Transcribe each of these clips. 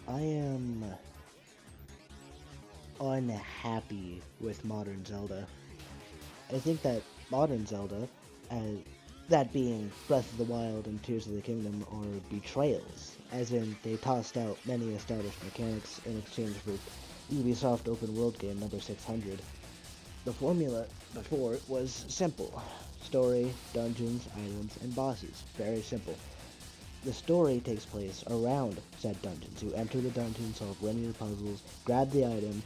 I am unhappy with modern Zelda. I think that modern Zelda, as that being Breath of the Wild and Tears of the Kingdom, are betrayals, as in they tossed out many established mechanics in exchange for Ubisoft open world game number 600. The formula before was simple: story, dungeons, items, and bosses. Very simple. The story takes place around said dungeons. You enter the dungeon, solve linear puzzles, grab the item,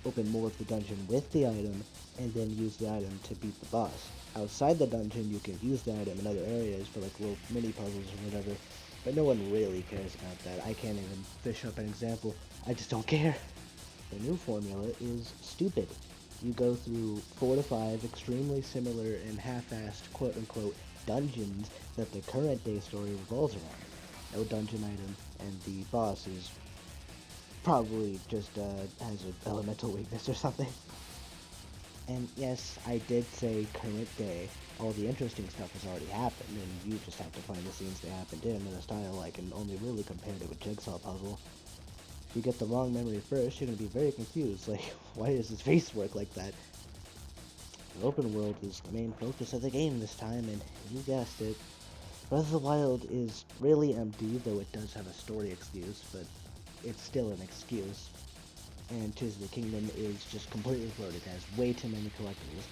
open more of the dungeon with the item, and then use the item to beat the boss. Outside the dungeon, you can use the item in other areas for like little mini puzzles or whatever, but no one really cares about that. I can't even fish up an example. I just don't care. The new formula is stupid. You go through 4 to 5 extremely similar and half-assed quote-unquote dungeons that the current day story revolves around. No dungeon item, and the boss is probably just has an elemental weakness or something. And yes, I did say current day. All the interesting stuff has already happened, and you just have to find the scenes they happened in a style I can only really compare to a jigsaw puzzle. If you get the wrong memory first, you're going to be very confused. Like, why does his face work like that? The open world is the main focus of the game this time, and you guessed it. Breath of the Wild is really empty, though it does have a story excuse, but it's still an excuse. And Tears of the Kingdom is just completely floated. It has way too many collectibles.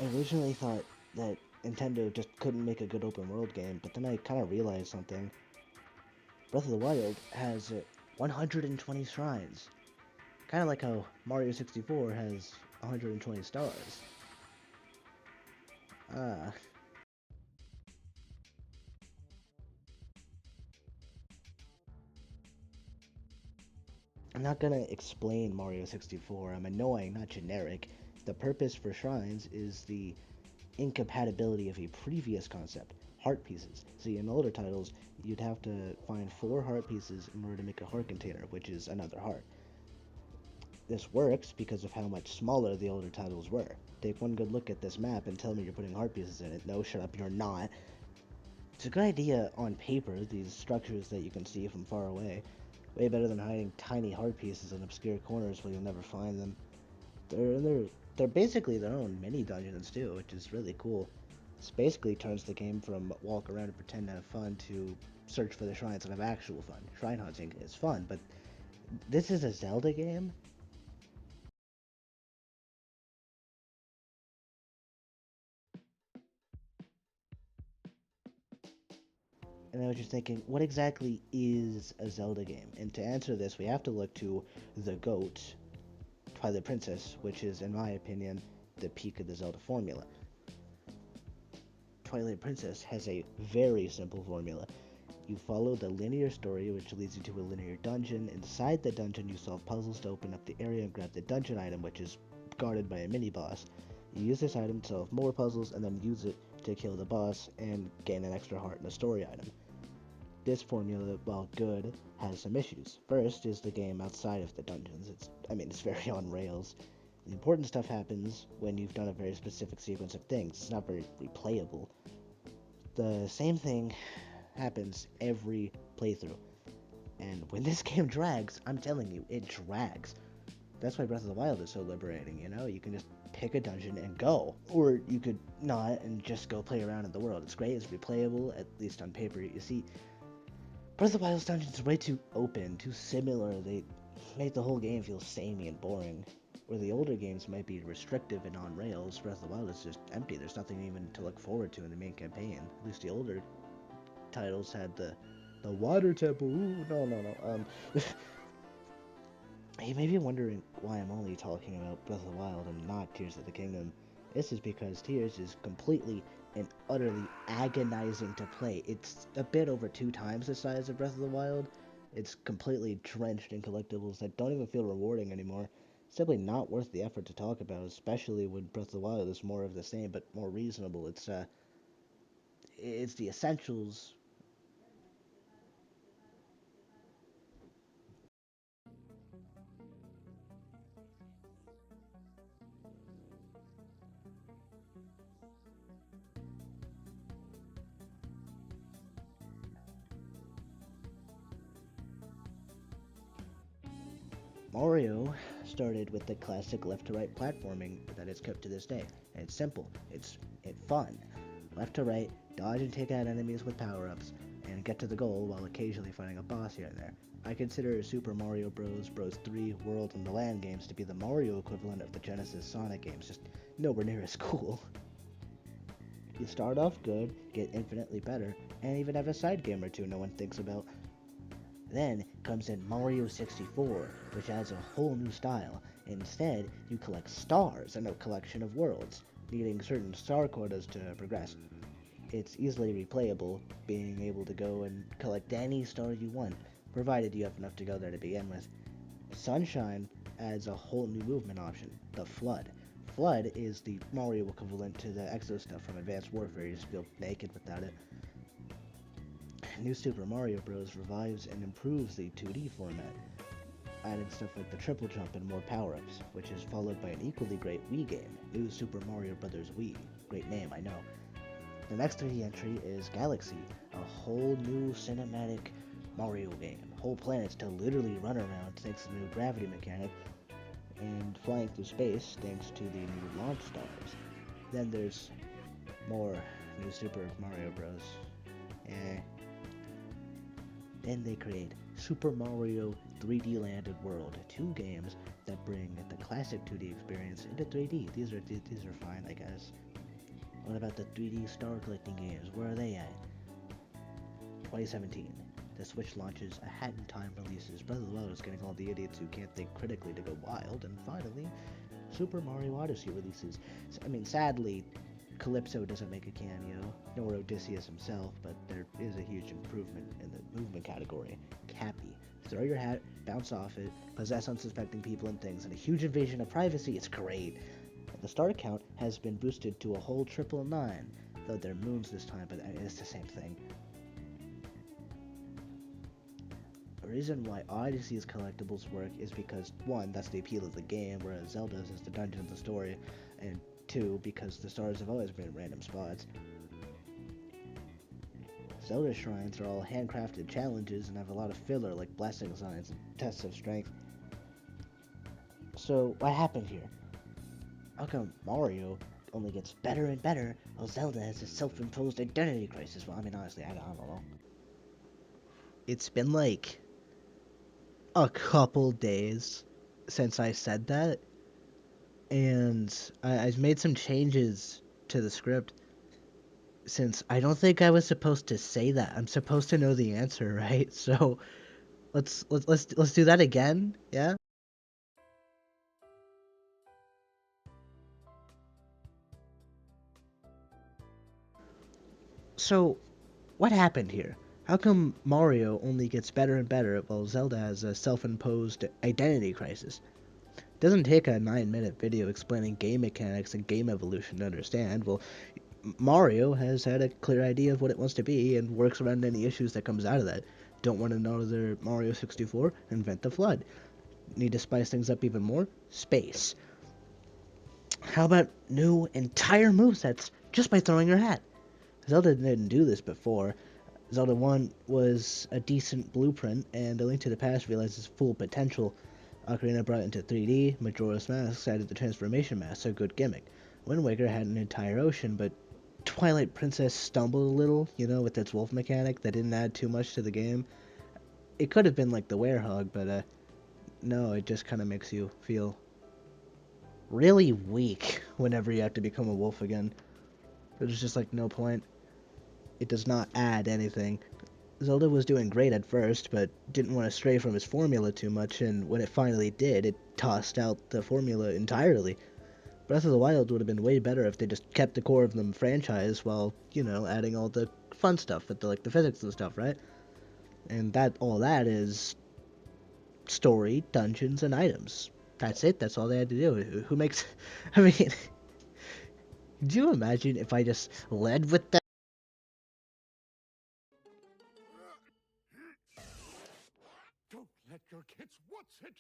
I originally thought that Nintendo just couldn't make a good open world game, but then I kind of realized something. Breath of the Wild has 120 shrines. Kind of like how Mario 64 has 120 stars. Ah, I'm not gonna explain Mario 64. I'm annoying, not generic. The purpose for shrines is the incompatibility of a previous concept, heart pieces. See, in older titles, you'd have to find 4 heart pieces in order to make a heart container, which is another heart. This works because of how much smaller the older titles were. Take one good look at this map and tell me you're putting heart pieces in it. No, shut up, you're not. It's a good idea on paper, these structures that you can see from far away. Way better than hiding tiny heart pieces in obscure corners where you'll never find them. They're basically their own mini dungeons too, which is really cool. This basically turns the game from walk around and pretend to have fun to search for the shrines and have actual fun. Shrine hunting is fun, but this is a Zelda game. And I was just thinking, what exactly is a Zelda game? And to answer this, we have to look to the GOAT, Twilight Princess, which is, in my opinion, the peak of the Zelda formula. Twilight Princess has a very simple formula. You follow the linear story, which leads you to a linear dungeon. Inside the dungeon, you solve puzzles to open up the area and grab the dungeon item, which is guarded by a mini boss. You use this item to solve more puzzles and then use it to kill the boss and gain an extra heart and a story item. This formula, while good, has some issues. First is the game outside of the dungeons. It's very on rails. The important stuff happens when you've done a very specific sequence of things. It's not very replayable. The same thing happens every playthrough. And when this game drags, I'm telling you, it drags. That's why Breath of the Wild is so liberating, you know? You can just pick a dungeon and go. Or you could not and just go play around in the world. It's great, it's replayable, at least on paper. You see, Breath of the Wild's dungeons are way too open, too similar. They make the whole game feel samey and boring. Where the older games might be restrictive and on rails, Breath of the Wild is just empty. There's nothing even to look forward to in the main campaign. At least the older titles had the water temple. Ooh, no, no, no. You may be wondering why I'm only talking about Breath of the Wild and not Tears of the Kingdom. This is because Tears is completely and utterly agonizing to play. It's a bit over 2 times the size of Breath of the Wild. It's completely drenched in collectibles that don't even feel rewarding anymore. Simply not worth the effort to talk about, especially when Breath of the Wild is more of the same but more reasonable. It's the essentials. Mario started with the classic left-to-right platforming that is kept to this day. And it's simple, it's fun. Left to right, dodge and take out enemies with power-ups, and get to the goal while occasionally fighting a boss here and there. I consider Super Mario Bros. Bros. 3 World and the Land games to be the Mario equivalent of the Genesis Sonic games, just nowhere near as cool. You start off good, get infinitely better, and even have a side game or two no one thinks about. Then comes in Mario 64, which adds a whole new style. Instead, you collect stars in a collection of worlds, needing certain star quotas to progress. It's easily replayable, being able to go and collect any star you want, provided you have enough to go there to begin with. Sunshine adds a whole new movement option, the Flood. Flood is the Mario equivalent to the Exo stuff from Advanced Warfare, you just feel naked without it. New Super Mario Bros. Revives and improves the 2D format, adding stuff like the triple jump and more power-ups, which is followed by an equally great Wii game, New Super Mario Bros. Wii. Great name, I know. The next 3D entry is Galaxy, a whole new cinematic Mario game. Whole planets to literally run around thanks to the new gravity mechanic, and flying through space thanks to the new launch stars. Then there's more New Super Mario Bros. Then they create Super Mario 3D Land and World, two games that bring the classic 2D experience into 3D. These are fine, I guess. What about the 3D star collecting games? Where are they at? 2017. The Switch launches a hat in time releases. Breath of the Wild is getting all the idiots who can't think critically to go wild. And finally, Super Mario Odyssey releases. Sadly, Calypso doesn't make a cameo, nor Odysseus himself, but there is a huge improvement in the movement category. Cappy. Throw your hat, bounce off it, possess unsuspecting people and things, and a huge invasion of privacy. It's great. The star count has been boosted to a whole 999, though they're moons this time, but it's the same thing. The reason why Odyssey's collectibles work is because, one, that's the appeal of the game, whereas Zelda's is the dungeon of the story, and two, because the stars have always been in random spots. Zelda shrines are all handcrafted challenges and have a lot of filler like blessing signs and tests of strength. So, what happened here? How come Mario only gets better and better while Zelda has a self-imposed identity crisis? Well, honestly, I don't know. It's been like a couple days since I said that, and I've made some changes to the script since I don't think I was supposed to say that. I'm supposed to know the answer, right? So let's do that again, yeah? So what happened here? How come Mario only gets better and better while Zelda has a self-imposed identity crisis? It doesn't take a 9-minute video explaining game mechanics and game evolution to understand. Well, Mario has had a clear idea of what it wants to be and works around any issues that comes out of that. Don't want another Mario 64? Invent the Flood. Need to spice things up even more? Space. How about new entire movesets just by throwing your hat? Zelda didn't do this before. Zelda 1 was a decent blueprint, and A Link to the Past realized its full potential. Ocarina brought it into 3D, Majora's Mask added the Transformation Mask, a good gimmick. Wind Waker had an entire ocean, but Twilight Princess stumbled a little, with its wolf mechanic that didn't add too much to the game. It could have been like the Werehog, but no, it just kind of makes you feel really weak whenever you have to become a wolf again. There's just like no point. It does not add anything. Zelda was doing great at first, but didn't want to stray from its formula too much, and when it finally did, it tossed out the formula entirely. Breath of the Wild would have been way better if they just kept the core of the franchise while, adding all the fun stuff with the physics and stuff, right? And all that is story, dungeons, and items. That's it. That's all they had to do. Who makes... I mean... Do you imagine if I just led with that? Don't let your kids watch it!